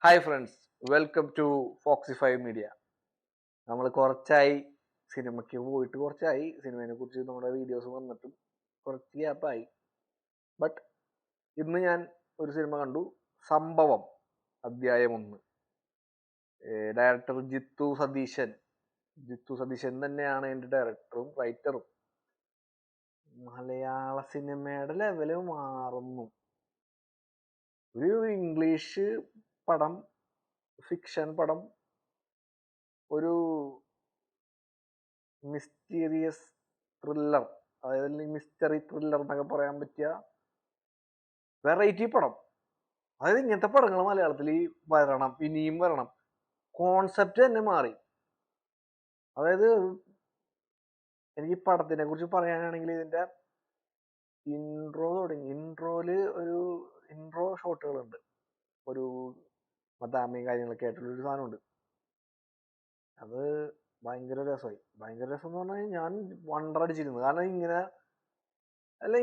Hi friends, welcome to Foxify Media. നമ്മൾ കുറച്ചായി സിനിമയ്ക്ക് പോയിട്ട് കുറച്ചായി സിനിമയെ കുറിച്ച് നമ്മുടെ വീഡിയോസ് വന്നിട്ടും കുറച്ച് ഗ്യാപ്പായി. ബട്ട് ഇന്ന് ഞാൻ ഒരു സിനിമ കണ്ടു, സംഭവം അധ്യായം 1. ഡയറക്ടർ ജിത്തു സതീശൻ തന്നെയാണ് എൻ്റെ ഡയറക്ടറും റൈറ്ററും. മലയാള സിനിമയുടെ ലെവല് മാറുന്നു. ഒരു ഇംഗ്ലീഷ് പടം, ഫിക്ഷൻ പടം, ഒരു മിസ്റ്റീരിയസ് ത്രില്ലർ, അതായത് മിസ്റ്ററി ത്രില്ലർ എന്നൊക്കെ പറയാൻ പറ്റിയ വെറൈറ്റി പടം. അതായത് ഇങ്ങനത്തെ പടങ്ങൾ മലയാളത്തിൽ വരണം, ഇനിയും വരണം. കോൺസെപ്റ്റ് തന്നെ മാറി. അതായത് എനിക്ക് പടത്തിനെ കുറിച്ച് പറയാനാണെങ്കിൽ ഇതിന്റെ ഇൻട്രോയില് ഒരു ഇൻട്രോ ഷോട്ടുകളുണ്ട്, ഒരു മദാമയും കാര്യങ്ങളൊക്കെ ആയിട്ടുള്ളൊരു സാധനമുണ്ട്. അത് ഭയങ്കര രസമായി. ഭയങ്കര രസം എന്ന് പറഞ്ഞാൽ ഞാൻ വണ്ടറടിച്ചിരുന്നു. കാരണം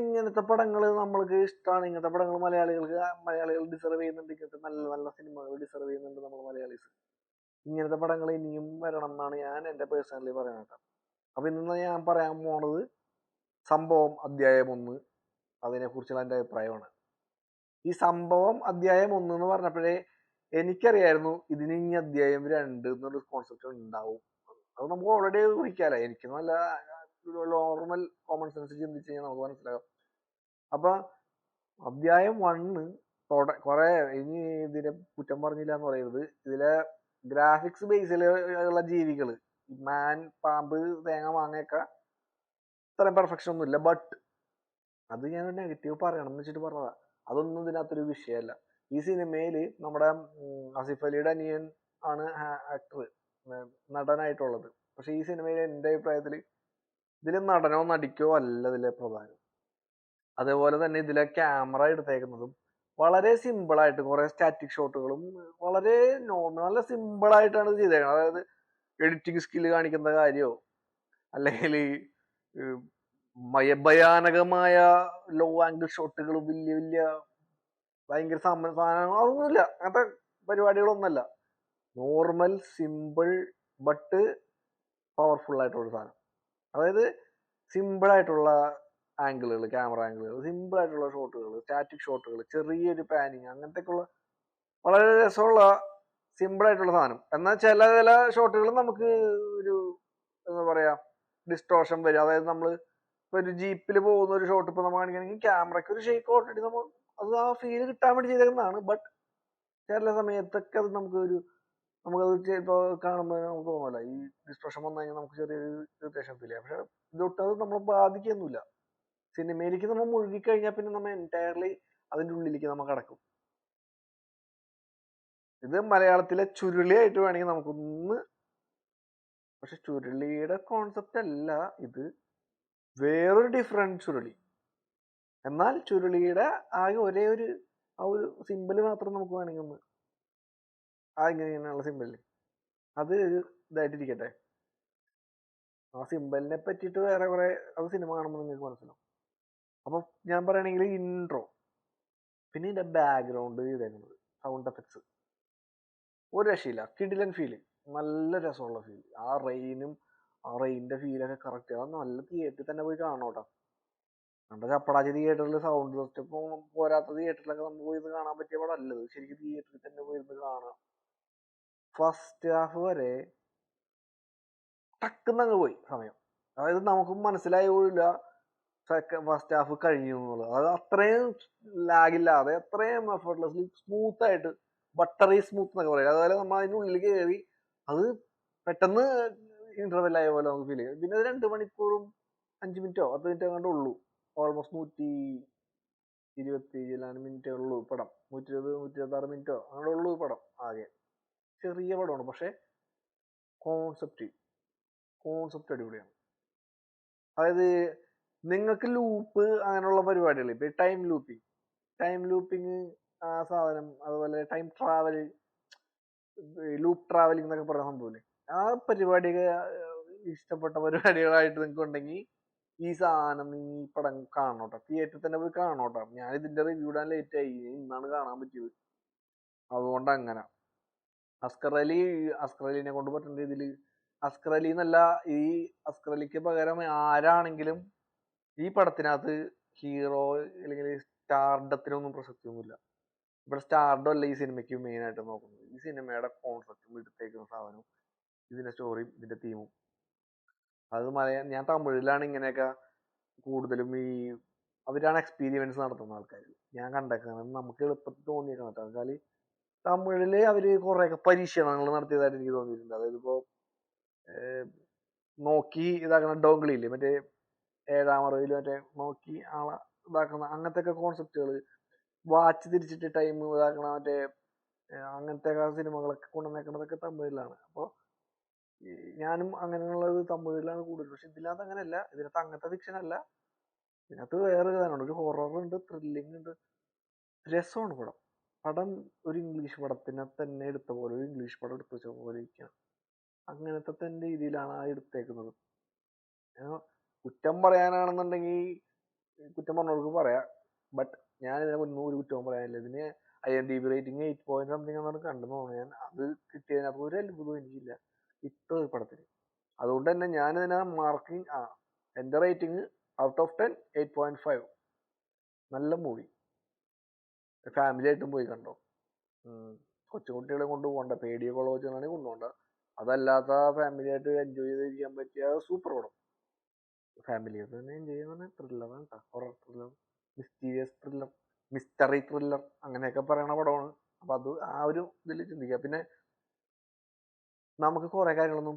ഇങ്ങനത്തെ പടങ്ങൾ നമ്മൾക്ക് ഇഷ്ടമാണ്. ഇങ്ങനത്തെ പടങ്ങൾ മലയാളികൾ ഡിസർവ് ചെയ്യുന്നുണ്ട്. ഇങ്ങനത്തെ നല്ല നല്ല സിനിമകൾ ഡിസർവ് ചെയ്യുന്നുണ്ട് നമ്മൾ മലയാളീസ്. ഇങ്ങനത്തെ പടങ്ങൾ ഇനിയും വരണം എന്നാണ് ഞാൻ എൻ്റെ പേഴ്സണലി പറയുന്നത്. അപ്പൊ ഇന്ന് ഞാൻ പറയാൻ പോണത് സംഭവം അധ്യായം 1, അതിനെക്കുറിച്ചുള്ള എൻ്റെ അഭിപ്രായമാണ്. ഈ സംഭവം അധ്യായം 1 എന്ന് പറഞ്ഞപ്പോഴേ എനിക്കറിയായിരുന്നു ഇതിന് ഇനി അധ്യായം 2 എന്നൊരു കോൺസെപ്റ്റ് ഉണ്ടാവും. അത് നമുക്ക് ഓൾറെഡി ഊഹിക്കാലോ. എനിക്ക് നല്ല നോർമൽ കോമൺ സെൻസ് ചിന്തിച്ച് കഴിഞ്ഞാൽ നമുക്ക് മനസ്സിലാകും. അപ്പൊ അധ്യായം 1 കുറെ, ഇനി ഇതിനെ കുറ്റം പറഞ്ഞില്ല എന്ന് പറയരുത്, ഇതിലെ ഗ്രാഫിക്സ് ബേസിൽ ഉള്ള ജീവികള്, മാൻ, പാമ്പ്, തേങ്ങ, മാങ്ങയൊക്കെ ഇത്രയും പെർഫെക്ഷൻ ഒന്നുമില്ല. ബട്ട് അത് ഞാൻ നെഗറ്റീവ് പറയണം എന്ന് വെച്ചിട്ട് പറഞ്ഞതാ. അതൊന്നും ഇതിനകത്തൊരു വിഷയമല്ല. ഈ സിനിമയിൽ നമ്മുടെ ആസിഫ് അലിയുടെ അനിയൻ ആണ് ആക്ടർ, നടനായിട്ടുള്ളത്. പക്ഷെ ഈ സിനിമയിൽ എൻ്റെ അഭിപ്രായത്തിൽ ഇതിൽ നടനോ നടിക്കോ അല്ല ഇതിലെ പ്രധാനം. അതേപോലെ തന്നെ ഇതിലെ ക്യാമറ എടുത്തേക്കുന്നതും വളരെ സിമ്പിളായിട്ട്, കുറെ സ്റ്റാറ്റിക് ഷോട്ടുകളും വളരെ നോർമൽ, നല്ല സിമ്പിളായിട്ടാണ് ഇത് ചെയ്തേക്കുന്നത്. അതായത് എഡിറ്റിംഗ് സ്കില്ല് കാണിക്കുന്ന കാര്യമോ അല്ലെങ്കിൽ ഭയാനകമായ ലോ ആംഗിൾ ഷോട്ടുകളും വലിയ വലിയ ഭയങ്കര സാധനങ്ങൾ അതൊന്നുമില്ല. അങ്ങനത്തെ പരിപാടികളൊന്നുമല്ല. നോർമൽ, സിമ്പിൾ ബട്ട് പവർഫുൾ ആയിട്ടുള്ള സാധനം. അതായത് സിമ്പിൾ ആയിട്ടുള്ള ആംഗിളുകൾ, ക്യാമറ ആംഗിളുകൾ, സിമ്പിൾ ആയിട്ടുള്ള ഷോട്ടുകൾ, സ്റ്റാറ്റിക് ഷോട്ടുകൾ, ചെറിയൊരു പാനിങ്, അങ്ങനത്തെ ഉള്ള വളരെ രസമുള്ള സിമ്പിൾ ആയിട്ടുള്ള സാധനം. എന്നാൽ ചില ഷോട്ടുകൾ നമുക്ക് ഒരു എന്താ പറയാ ഡിസ്റ്റോർഷൻ വരും. അതായത് നമ്മൾ ഇപ്പൊ ഒരു ജീപ്പിൽ പോകുന്ന ഒരു ഷോട്ട് ഇപ്പൊ നമ്മൾ കാണിക്കുകയാണെങ്കിൽ ക്യാമറയ്ക്ക് ഒരു ഷേക്ക് ഓൾറെഡി നമ്മൾ അത് ആ ഫീല് കിട്ടാൻ വേണ്ടി ചെയ്തേക്കുന്നതാണ്. ബട്ട് ചില സമയത്തൊക്കെ അത് നമുക്കത് ചിലപ്പോൾ കാണുമ്പോൾ നമുക്ക് തോന്നുമല്ല, ഈ ഡിസ്ട്രക്ഷൻ വന്നു കഴിഞ്ഞാൽ നമുക്ക് ചെറിയൊരു ഇറിറ്റേഷൻ ഫീൽ ചെയ്യാം. പക്ഷെ ഇതൊട്ടത് നമ്മളെ ബാധിക്കൊന്നുമില്ല. സിനിമയിലേക്ക് നമ്മൾ മുഴുകിക്കഴിഞ്ഞാൽ പിന്നെ നമ്മൾ എൻറ്റയർലി അതിൻ്റെ ഉള്ളിലേക്ക് നമ്മൾ കിടക്കും. ഇത് മലയാളത്തിലെ ചുരുളിയായിട്ട് വേണമെങ്കിൽ നമുക്കൊന്ന്, പക്ഷെ ചുരുളിയുടെ കോൺസെപ്റ്റ് അല്ല ഇത്, വേറൊരു ഡിഫറെന്റ് ചുരുളി. എന്നാൽ ചുരുളിയുടെ ആകെ ഒരേ ഒരു ആ ഒരു സിമ്പിള് മാത്രം നമുക്ക് വേണമെങ്കിൽ ഒന്ന് ഇങ്ങനെയുള്ള സിമ്പിള് അത് ഒരു ഇതായിട്ടിരിക്കട്ടെ. ആ സിമ്പിളിനെ പറ്റിയിട്ട് വേറെ കുറെ അത് സിനിമ കാണുമ്പോൾ നിങ്ങൾക്ക് മനസ്സിലാവും. അപ്പൊ ഞാൻ പറയുകയാണെങ്കിൽ ഇൻട്രോ, പിന്നെ ഇതിന്റെ ബാക്ക്ഗ്രൗണ്ട് ചെയ്തേക്കുന്നത്, സൗണ്ട് എഫക്ട്സ് ഒരു രക്ഷയില്ല. കിടിലൻ ഫീല്, നല്ല രസമുള്ള ഫീൽ. ആ റെയിനിന്റെ ഫീലൊക്കെ കറക്റ്റ്. അത് നല്ല തിയേറ്ററിൽ തന്നെ പോയി കാണണം കേട്ടോ. നമ്മുടെ ചപ്പടാച്ചി തിയേറ്ററിൽ സൗണ്ട് സിസ്റ്റം പോരാത്ത തിയേറ്ററിലൊക്കെ നമുക്ക് പോയി കാണാൻ പറ്റിയ പടം അല്ലത്. ശരിക്കും തിയേറ്ററിൽ തന്നെ പോയിരുന്ന് കാണാം. ഫസ്റ്റ് ഹാഫ് വരെ ടക്കുന്നങ്ങ് പോയി സമയം. അതായത് നമുക്ക് മനസ്സിലായി പോയില്ല ഫസ്റ്റ് ഹാഫ് കഴിഞ്ഞു എന്നുള്ളത്. അത് അത്രയും ലാഗില്ലാതെ അത്രയും എഫർട്ട്ലെസ്ലി സ്മൂത്ത് ആയിട്ട്, ബട്ടറി സ്മൂത്ത് എന്നൊക്കെ പറയും. അതുപോലെ നമ്മൾ അതിൻ്റെ ഉള്ളിൽ കയറി അത് പെട്ടെന്ന് ഇന്റർവെൽ ആയ പോലെ നമുക്ക് ഫീൽ ചെയ്യും. പിന്നെ 2 മണിക്കൂറും 5 മിനിറ്റോ 10 മിനിറ്റോ കണ്ടേ ഉള്ളൂ. ഓൾമോസ്റ്റ് 120 മിനിറ്റേ ഉള്ളൂ പടം. 126 മിനിറ്റോ അങ്ങനെ ഉള്ളൂ പടം. ആകെ ചെറിയ പടമാണ്, പക്ഷെ കോൺസെപ്റ്റ് അടിപൊളിയാണ്. അതായത് നിങ്ങൾക്ക് ലൂപ്പ് അങ്ങനെയുള്ള പരിപാടികൾ, ഇപ്പൊ ടൈം ലൂപ്പിങ് ആ സാധനം, അതുപോലെ ടൈം ട്രാവൽ, ലൂപ്പ് ട്രാവലിംഗ് എന്നൊക്കെ പറയുന്ന സംഭവമില്ലേ, ആ പരിപാടിയൊക്കെ ഇഷ്ടപ്പെട്ട പരിപാടികളായിട്ട് നിങ്ങൾക്ക് ഉണ്ടെങ്കിൽ ഈ സാധനം ഈ പടം കാണണോട്ടോ. തിയേറ്ററിൽ തന്നെ പോയി കാണണോട്ടോ. ഞാൻ ഇതിന്റെ റിവ്യൂ ഇടാൻ ലേറ്റ് ആയി, ഇന്നാണ് കാണാൻ പറ്റിയത്. അതുകൊണ്ട് അങ്ങനെ അസ്കർ അലി അസ്കർ അലിനെ കൊണ്ട് പറ്റുന്ന രീതിയിൽ അസ്കർ അലി എന്നല്ല, ഈ അസ്കർ അലിക്ക് പകരം ആരാണെങ്കിലും ഈ പടത്തിനകത്ത് ഹീറോ അല്ലെങ്കിൽ സ്റ്റാർഡത്തിനൊന്നും പ്രസക്തിയൊന്നുമില്ല. ഇവിടെ സ്റ്റാർഡം അല്ല ഈ സിനിമയ്ക്ക് മെയിൻ ആയിട്ട് നോക്കുന്നത്. ഈ സിനിമയുടെ കോൺസെപ്റ്റും എടുത്തേക്കുന്ന സാധനവും ഇതിന്റെ സ്റ്റോറിയും ഇതിന്റെ തീമും. അത് ഞാൻ തമിഴിലാണ് ഇങ്ങനെയൊക്കെ കൂടുതലും അവരാണ് എക്സ്പീരിയൻസ് നടത്തുന്ന ആൾക്കാർ ഞാൻ കണ്ടേക്കുന്നത്. നമുക്ക് എളുപ്പത്തിൽ തോന്നിയേക്കണം കേട്ടോ. എന്നാൽ തമിഴില് അവര് കുറെയൊക്കെ പരീക്ഷണങ്ങൾ നടത്തിയതായിട്ട് എനിക്ക് തോന്നിയിട്ടുണ്ട്. അതായത് ഇപ്പോ നോക്കി ഇതാക്കണ ഡോങ്കിളില്ലേ, മറ്റേ 7-ാം അറിവില് മറ്റേ നോക്കി ആളെ ഇതാക്കുന്ന അങ്ങനത്തെ ഒക്കെ കോൺസെപ്റ്റുകൾ, വാച്ച് തിരിച്ചിട്ട് ടൈം ഇതാക്കണ മറ്റേ അങ്ങനത്തെ സിനിമകളൊക്കെ കൊണ്ടുവന്നേക്കണതൊക്കെ തമിഴിലാണ്. അപ്പോൾ ഞാനും അങ്ങനെയുള്ളത് തമിഴിലാണ് കൂടുതൽ. പക്ഷെ ഇതിനകത്ത് അങ്ങനെയല്ല. ഇതിനകത്ത് അങ്ങനത്തെ ഫിക്ഷൻ അല്ല. ഇതിനകത്ത് വേറെ ഇതാണ്, ഒരു ഹൊറർ ഉണ്ട്, ത്രില്ലിംഗ് ഉണ്ട്, രസമാണ് പടം. പടം ഒരു ഇംഗ്ലീഷ് പടത്തിനെ തന്നെ എടുത്ത പോലെ, ഒരു ഇംഗ്ലീഷ് പടം എടുത്തു വെച്ച പോലെ ഇരിക്കുകയാണ്. അങ്ങനത്തെ തന്നെ രീതിയിലാണ് ആ എടുത്തേക്കുന്നത്. കുറ്റം പറയാനാണെന്നുണ്ടെങ്കിൽ കുറ്റം പറഞ്ഞവർക്ക് പറയാം. ബട്ട് ഞാൻ ഇതിനെ മുന്നേ ഒരു കുറ്റവും പറയാനില്ല. ഇതിന് IMDb റേറ്റിംഗ് 8 പോയിന്റ് സംതിങ് എന്നാണ് കണ്ടെന്ന് തോന്നുന്നു. ഞാൻ അത് കിട്ടിയതിനകത്ത് ഒരു അത്ഭുതവും എനിക്കില്ല ഇത്ര പടത്തിന്. അതുകൊണ്ട് തന്നെ ഞാൻ ഇതിനെ മാർക്കിങ് എൻ്റെ റേറ്റിംഗ് ഔട്ട് ഓഫ് 10 8.5. നല്ല മൂവി, ഫാമിലി ആയിട്ടും പോയി കണ്ടോ. കൊച്ചുകുട്ടികളെ കൊണ്ട് പോകണ്ട, പേടിയൊക്കെ ഉള്ള കൊച്ചുകളാണെങ്കിൽ കൊണ്ടുപോകണ്ട. അതല്ലാത്ത ഫാമിലി ആയിട്ട് എൻജോയ് ചെയ്തിരിക്കാൻ പറ്റിയ സൂപ്പർ പടം. ഫാമിലി ആയിട്ട് തന്നെ എൻജോയ് ചെയ്യുന്ന ത്രില്ലറാണ് കേട്ടോ. Horror thriller, mysterious thriller, mystery thriller അങ്ങനെയൊക്കെ പറയണ പടമാണ്. അപ്പൊ അത് ആ ഒരു ഇതിൽ ചിന്തിക്കുക. പിന്നെ നമുക്ക് കുറെ കാര്യങ്ങളൊന്നും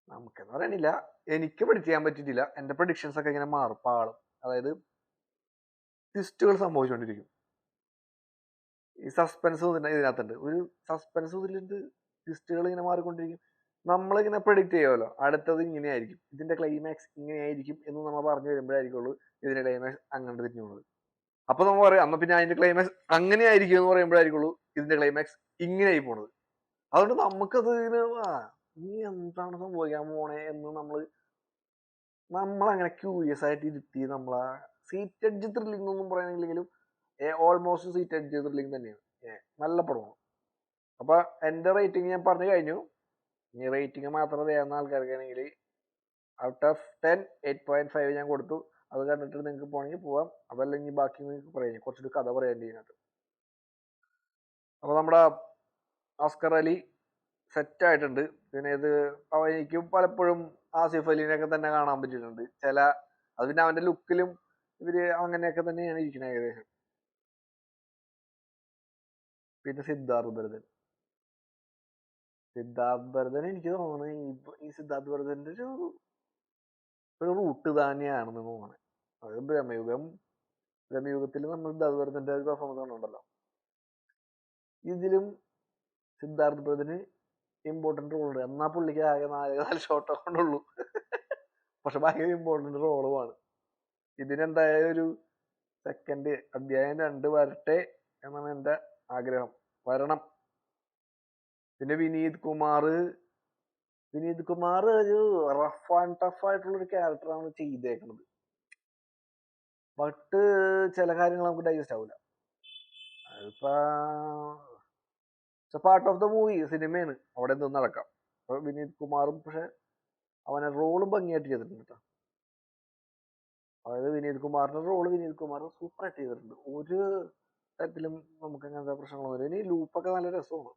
നമുക്കെന്ന് പറയണില്ല, എനിക്ക് പ്രെഡിക്റ്റ് ചെയ്യാൻ പറ്റിയിട്ടില്ല. എന്റെ പ്രഡിക്ഷൻസ് ഒക്കെ ഇങ്ങനെ മാറും, പാളും. അതായത് ട്വിസ്റ്റുകൾ സംഭവിച്ചുകൊണ്ടിരിക്കും. ഈ സസ്പെൻസ് ഇതിനകത്തുണ്ട്, ഒരു സസ്പെൻസ് ഇതിലുണ്ട്, ട്വിസ്റ്റുകൾ ഇങ്ങനെ മാറിക്കൊണ്ടിരിക്കും. നമ്മളിങ്ങനെ പ്രെഡിക്റ്റ് ചെയ്യുമല്ലോ, അടുത്തത് ഇങ്ങനെയായിരിക്കും, ഇതിന്റെ ക്ലൈമാക്സ് ഇങ്ങനെയായിരിക്കും എന്ന് നമ്മൾ പറഞ്ഞു വരുമ്പോഴായിരിക്കുള്ളൂ ഇതിന്റെ ക്ലൈമാക്സ് അങ്ങനെ തിരിഞ്ഞു പോകുന്നത്. അപ്പൊ നമ്മൾ പറയാം അന്ന് പിന്നെ അതിന്റെ ക്ലൈമാക്സ് അങ്ങനെ ആയിരിക്കും എന്ന് പറയുമ്പോഴായിരിക്കുള്ളൂ ഇതിന്റെ ക്ലൈമാക്സ് ഇങ്ങനെയായി പോണത്. അതുകൊണ്ട് നമുക്കത് ഇങ്ങനെ ഇനി എന്താണ് സംഭവിക്കാൻ പോണേ എന്ന് നമ്മളങ്ങനെ ക്യൂരിയസ് ആയിട്ട് ഇരുത്തി നമ്മളാ സീറ്റ് എഡ്ജ് ത്രില്ലിംഗ് ഒന്നും പറയണില്ലെങ്കിലും ഓൾമോസ്റ്റ് സീറ്റ് എഡ്ജ് ത്രില്ലിംഗ് തന്നെയാണ്. നല്ല പടമാണ്. അപ്പൊ എന്റെ റേറ്റിംഗ് ഞാൻ പറഞ്ഞു കഴിഞ്ഞു. ഈ റേറ്റിംഗ് മാത്രം ചെയ്യാവുന്ന ആൾക്കാർക്കാണെങ്കിൽ ഔട്ട് ഓഫ് 10 8.5 ഞാൻ കൊടുത്തു. അത് കണ്ടിട്ട് നിങ്ങൾക്ക് പോകണമെങ്കിൽ പോവാം. അതല്ലെങ്കിൽ ബാക്കി നിങ്ങൾക്ക് പറയാം, കുറച്ചൊരു കഥ പറയാൻ ഇതിനകത്ത്. അപ്പൊ നമ്മുടെ ഓസ്കർ അലി സെറ്റ് ആയിട്ടുണ്ട്. പിന്നെ ഇത് എനിക്കും പലപ്പോഴും ആസിഫ് അലിനെയൊക്കെ തന്നെ കാണാൻ പറ്റിയിട്ടുണ്ട്. അത് പിന്നെ അവന്റെ ലുക്കിലും ഇവര് അങ്ങനെയൊക്കെ തന്നെയാണ് ഇരിക്കുന്നത് ഏകദേശം. പിന്നെ സിദ്ധാർത്ഥ് ഭരതൻ എനിക്ക് തോന്നുന്നത് ഈ സിദ്ധാർത്ഥ് ഭരതന്റെ ഒരു റൂട്ട് തന്നെയാണെന്ന് തോന്നുന്നത്. അത് ബ്രഹ്മയുഗത്തിൽ നമ്മൾ സിദ്ധാർത്ഥ് ഭരതന്റെ ഒരു പെർഫോമൻസ് കണ്ടുണ്ടല്ലോ. ഇതിലും സിദ്ധാർത്ഥ് ഭരതന് ഇമ്പോർട്ടന്റ് റോൾ ഉണ്ട്. എന്നാ പുള്ളിക്ക് ആകെ 4 ഷോട്ടോ കൊണ്ടുള്ളൂ. പക്ഷെ ഭയങ്കര ഇമ്പോർട്ടന്റ് റോളുമാണ്. ഇതിനെന്തായാലും ഒരു സെക്കൻഡ് അധ്യായം 2 വരട്ടെ എന്നാണ് എന്റെ ആഗ്രഹം. വരണം. പിന്നെ വിനീത് കുമാർ ഒരു റഫ് ആൻഡ് ടഫ് ആയിട്ടുള്ള ഒരു ക്യാരക്ടറാണ് ചെയ്തേക്കുന്നത്. ബട്ട് ചില കാര്യങ്ങൾ നമുക്ക് ഡൈജസ്റ്റ് ആവില്ല. അതിപ്പോ പാർട്ട് ഓഫ് ദ മൂവി, സിനിമയാണ്, അവിടെ നിന്ന് നടക്കാം. അപ്പൊ വിനീത് കുമാറും പക്ഷെ അവനെ റോളും ഭംഗിയായിട്ട് ചെയ്തിട്ടുണ്ട് കേട്ടോ. അതായത് വിനീത് കുമാർ സൂപ്പറായിട്ട് ചെയ്തിട്ടുണ്ട്. ഒരു തരത്തിലും നമുക്ക് അങ്ങനത്തെ പ്രശ്നങ്ങളൊന്നുമില്ല. ഇനി ലൂപ്പൊക്കെ നല്ല രസമാണ്,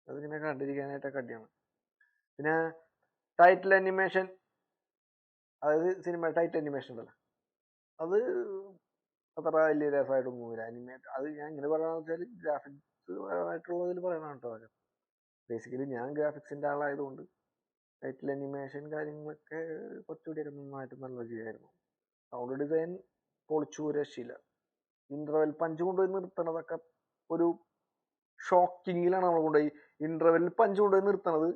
അതിങ്ങനെ കണ്ടിരിക്കാനായിട്ടൊക്കെ അടിയാണ്. പിന്നെ ടൈറ്റിൽ അനിമേഷൻ, അതായത് സിനിമ ടൈറ്റിൽ അനിമേഷൻ ഉണ്ടല്ലോ, അത് അത്ര വലിയ രസമായിട്ടൊന്നുമില്ല. അത് ഞാൻ ഇങ്ങനെ പറയാന്ന് വെച്ചാൽ ഗ്രാഫിക്സ് പരമായിട്ടുള്ളതിൽ പറയണം കേട്ടോ. ബേസിക്കലി ഞാൻ ഗ്രാഫിക്സിന്റെ ആളായതുകൊണ്ട് ടൈറ്റിൽ അനിമേഷൻ കാര്യങ്ങളൊക്കെ കുറച്ചുകൂടിയൊക്കെ നന്നായിട്ട് നല്ല ചെയ്യായിരുന്നു. സൗണ്ട് ഡിസൈൻ പൊളിച്ചു, രക്ഷയില്ല. ഇന്റർവെൽ പഞ്ച് കൊണ്ടുപോയി നിർത്തണതൊക്കെ ഒരു ഷോക്കിങ്ങിലാണ്. നമ്മൾ കൊണ്ടുപോയി ഇന്റർവെൽ പഞ്ച് കൊണ്ടുപോയി നിർത്തണത്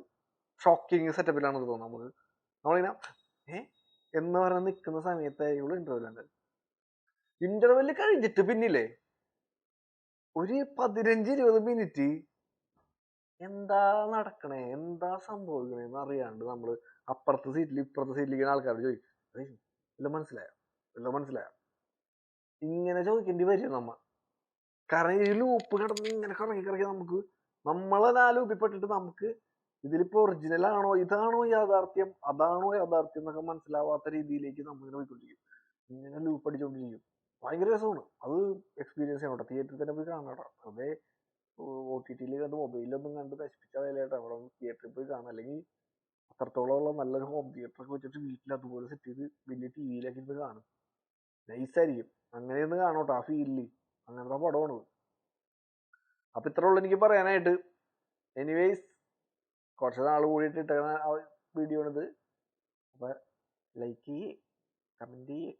ഷോക്കിങ് സെറ്റപ്പിലാണ് തോന്നുന്നത്. നമ്മളിങ്ങനെ എന്ന് പറഞ്ഞ് നിൽക്കുന്ന സമയത്തായിരിക്കും ഇന്റർവെൽ ഉണ്ട്. ഇന്റർവെല് കഴിഞ്ഞിട്ട് പിന്നില്ലേ ഒരു 15-20 മിനിറ്റ് എന്താ നടക്കണേ, എന്താ സംഭവിക്കണേന്ന് അറിയാണ്ട് നമ്മള് അപ്പുറത്തെ സീറ്റിൽ ഇപ്പുറത്തെ സീറ്റിലിരിക്കുന്ന ആൾക്കാരോട് ചോദിക്കും, എല്ലാം മനസ്സിലായോ ഇങ്ങനെ ചോദിക്കേണ്ടി വരും നമ്മ. കാരണം ഈ ലൂപ്പ് കിടന്ന് ഇങ്ങനെ കറങ്ങി നമുക്ക് നമ്മളെ ലൂപ്പിപ്പെട്ടിട്ട് നമുക്ക് ഇതിലിപ്പോ ഒറിജിനൽ ആണോ, ഇതാണോ യാഥാർത്ഥ്യം, അതാണോ യാഥാർത്ഥ്യം എന്നൊക്കെ മനസ്സിലാവാത്ത രീതിയിലേക്ക് നമ്മളിങ്ങനെ പോയിക്കൊണ്ടിരിക്കും. ഇങ്ങനെ ലൂപ്പ് അടിച്ചുകൊണ്ടിരിക്കും. ഭയങ്കര രസമാണ് അത്. എക്സ്പീരിയൻസ് ചെയ്യണം കേട്ടോ. തിയേറ്ററിൽ തന്നെ പോയി കാണണം കേട്ടോ. അതേ OTT കണ്ട് മൊബൈലൊന്നും കണ്ട് നശിപ്പിച്ച വിലയായിട്ട് അവിടെ തിയേറ്ററിൽ പോയി കാണാം. അല്ലെങ്കിൽ അത്രത്തോളമുള്ള നല്ലൊരു ഹോം തിയേറ്റർ ഒക്കെ വെച്ചിട്ട് വീട്ടിൽ അതുപോലെ സെറ്റ് ചെയ്ത് വലിയ TV-യിലൊക്കെ ഇരുന്ന് കാണും. നൈസായിരിക്കും. അങ്ങനെയൊന്ന് കാണോട്ടോ ആ ഫീലില്. അങ്ങനത്തെ പടമാണ്. അപ്പൊ ഇത്ര ഉള്ളു എനിക്ക് പറയാനായിട്ട്. എനിവേയ്സ്, കുറച്ച് നാൾ കൂടിയിട്ട് ഇട്ടേക്കണ ആ വീഡിയോ ആണിത്. അപ്പൊ ലൈക്ക് ചെയ്യേ, കമന്റ് ചെയ്യേ,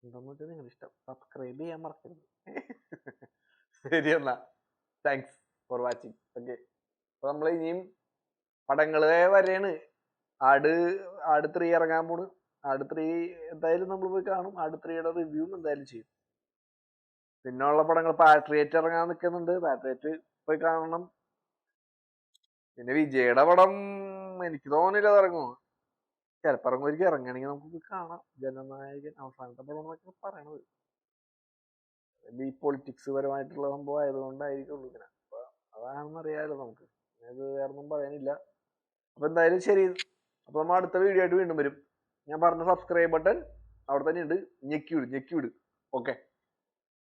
എന്താന്ന് വെച്ചാൽ നിങ്ങളുടെ ഇഷ്ടം. സബ്സ്ക്രൈബ് ചെയ്യാൻ മറക്കരുത്. ശരി എന്നാ, താങ്ക്സ് ഫോർ വാച്ചിങ്. ഓക്കെ, അപ്പൊ നമ്മൾ ഇനിയും പടങ്ങള് വരെയാണ്. ആട് 3 ഇറങ്ങാൻ പോണ്. ആട് 3 എന്തായാലും നമ്മൾ പോയി കാണും. ആട് 3യുടെ റിവ്യൂവും എന്തായാലും ചെയ്യും. പിന്നെ ഉള്ള പടങ്ങൾ പാട്രിയറ്റ് ഇറങ്ങാൻ നിൽക്കുന്നുണ്ട്. പാട്രിയറ്റ് പോയി കാണണം. പിന്നെ വിജയുടെ പടം എനിക്ക് തോന്നില്ല അത് ഇറങ്ങുമോ. ചിലപ്പോൾ ഇറങ്ങുമായിരിക്കും. ഇറങ്ങുകയാണെങ്കിൽ നമുക്ക് പോയി കാണാം. ജനനായകൻ അവസാനത്തെ പടം എന്നൊക്കെ പറയണത്. ഈ പൊളിറ്റിക്സ് പരമായിട്ടുള്ള സംഭവം ആയതുകൊണ്ടായിരിക്കും ഇങ്ങനെ. അപ്പൊ അതാണെന്ന് അറിയാലോ നമുക്ക്. അത് വേറൊന്നും പറയാനില്ല. അപ്പൊ എന്തായാലും ശരി. അപ്പൊ നമ്മൾ അടുത്ത വീഡിയോ ആയിട്ട് വീണ്ടും വരും. ഞാൻ പറഞ്ഞ സബ്സ്ക്രൈബ് ബട്ടൺ അവിടെ തന്നെ ഉണ്ട്. ഞെക്കി വിട്. ഓക്കെ.